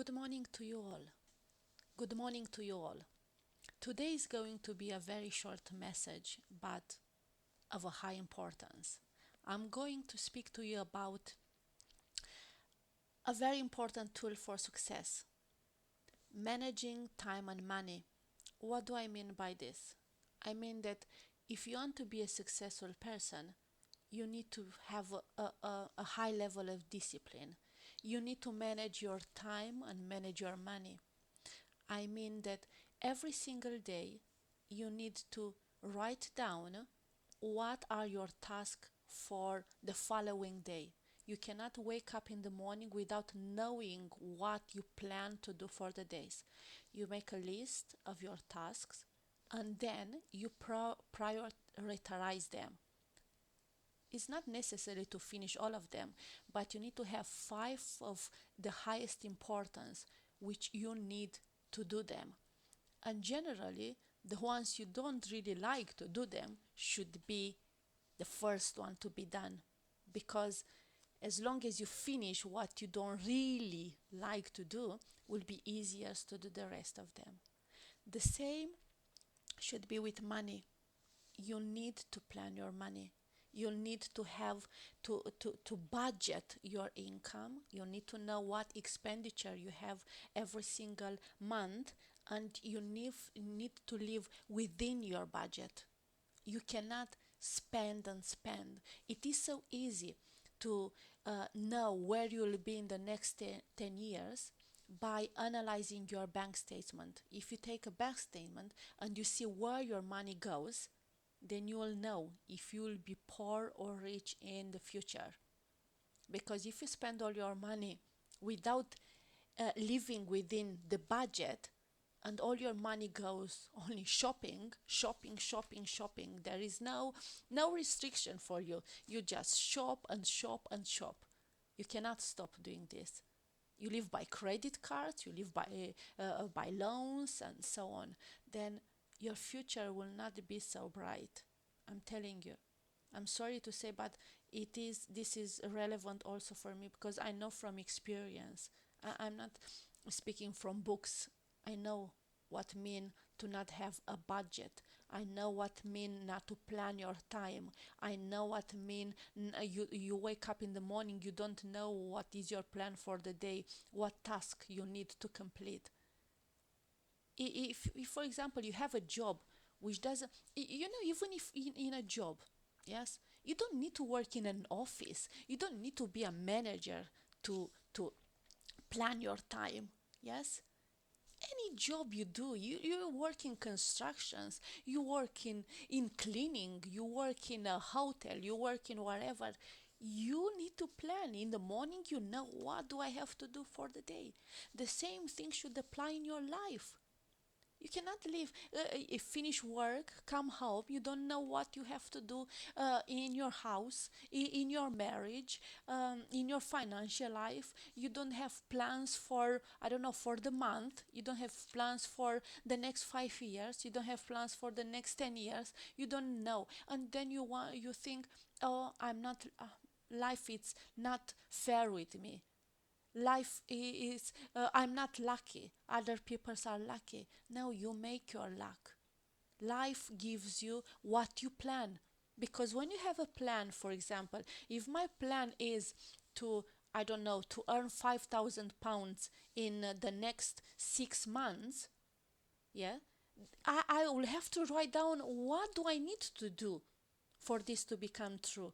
Good morning to you all. Good morning to you all. Today is going to be a very short message, but of a high importance. I'm going to speak to you about a very important tool for success, managing time and money. What do I mean by this? I mean that if you want to be a successful person, you need to have a high level of discipline. You need to manage your time and manage your money. I mean that every single day you need to write down what are your tasks for the following day. You cannot wake up in the morning without knowing what you plan to do for the days. You make a list of your tasks and then you prioritize them. It's not necessary to finish all of them, but you need to have five of the highest importance which you need to do them. And generally, the ones you don't really like to do them should be the first one to be done. Because as long as you finish what you don't really like to do, will be easier to do the rest of them. The same should be with money. You need to plan your money. You need to have to budget your income. You need to know what expenditure you have every single month, and you need to live within your budget. You cannot spend and spend. It is so easy to know where you will be in the next 10 years by analyzing your bank statement. If you take a bank statement and you see where your money goes, then you will know if you will be poor or rich in the future. Because if you spend all your money without living within the budget, and all your money goes only shopping, shopping, shopping, shopping, there is no restriction for you. You just shop and shop and shop. You cannot stop doing this. You live by credit cards, you live by loans and so on. Then your future will not be so bright. I'm telling you. I'm sorry to say, but this is relevant also for me because I know from experience. I'm not speaking from books. I know what mean to not have a budget. I know what mean not to plan your time. I know what mean you wake up in the morning, you don't know what is your plan for the day, what task you need to complete. If for example you have a job which doesn't, even if in a job, yes, you don't need to work in an office, you don't need to be a manager to plan your time, yes. Any job you do, you work in constructions, you work in cleaning, you work in a hotel, you work in wherever, you need to plan. In the morning, you know what do I have to do for the day. The same thing should apply in your life. You cannot leave, finish work, come home, you don't know what you have to do in your house, in your marriage, in your financial life. You don't have plans for, I don't know, for the month. You don't have plans for the next 5 years. You don't have plans for the next 10 years. You don't know. And then you think, oh, I'm not, life is not fair with me. Life is, I'm not lucky, other people are lucky. No, you make your luck. Life gives you what you plan. Because when you have a plan, for example, if my plan is to, I don't know, to earn £5,000 in the next 6 months, yeah, I will have to write down what do I need to do for this to become true.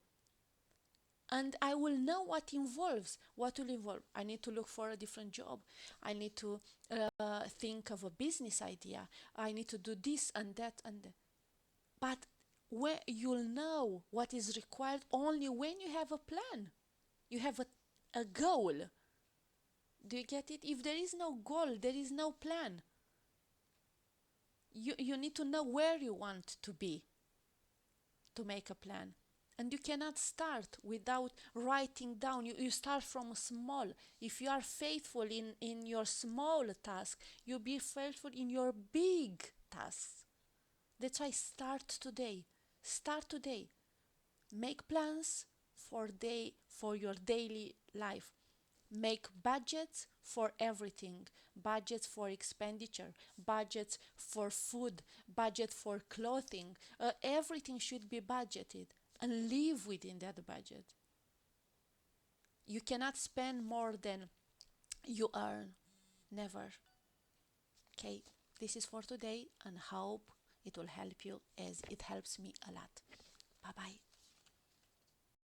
And I will know what will involve. I need to look for a different job. I need to think of a business idea. I need to do this and that and that. But where you'll know what is required only when you have a plan. You have a goal. Do you get it? If there is no goal, there is no plan. You need to know where you want to be to make a plan. And you cannot start without writing down. You start from small. If you are faithful in your small task, you'll be faithful in your big tasks. That's why start today. Start today. Make plans for your daily life. Make budgets for everything, budgets for expenditure, budgets for food, budget for clothing. Everything should be budgeted and live within that budget. You cannot spend more than you earn. Never. Okay, this is for today and hope it will help you as it helps me a lot. Bye bye.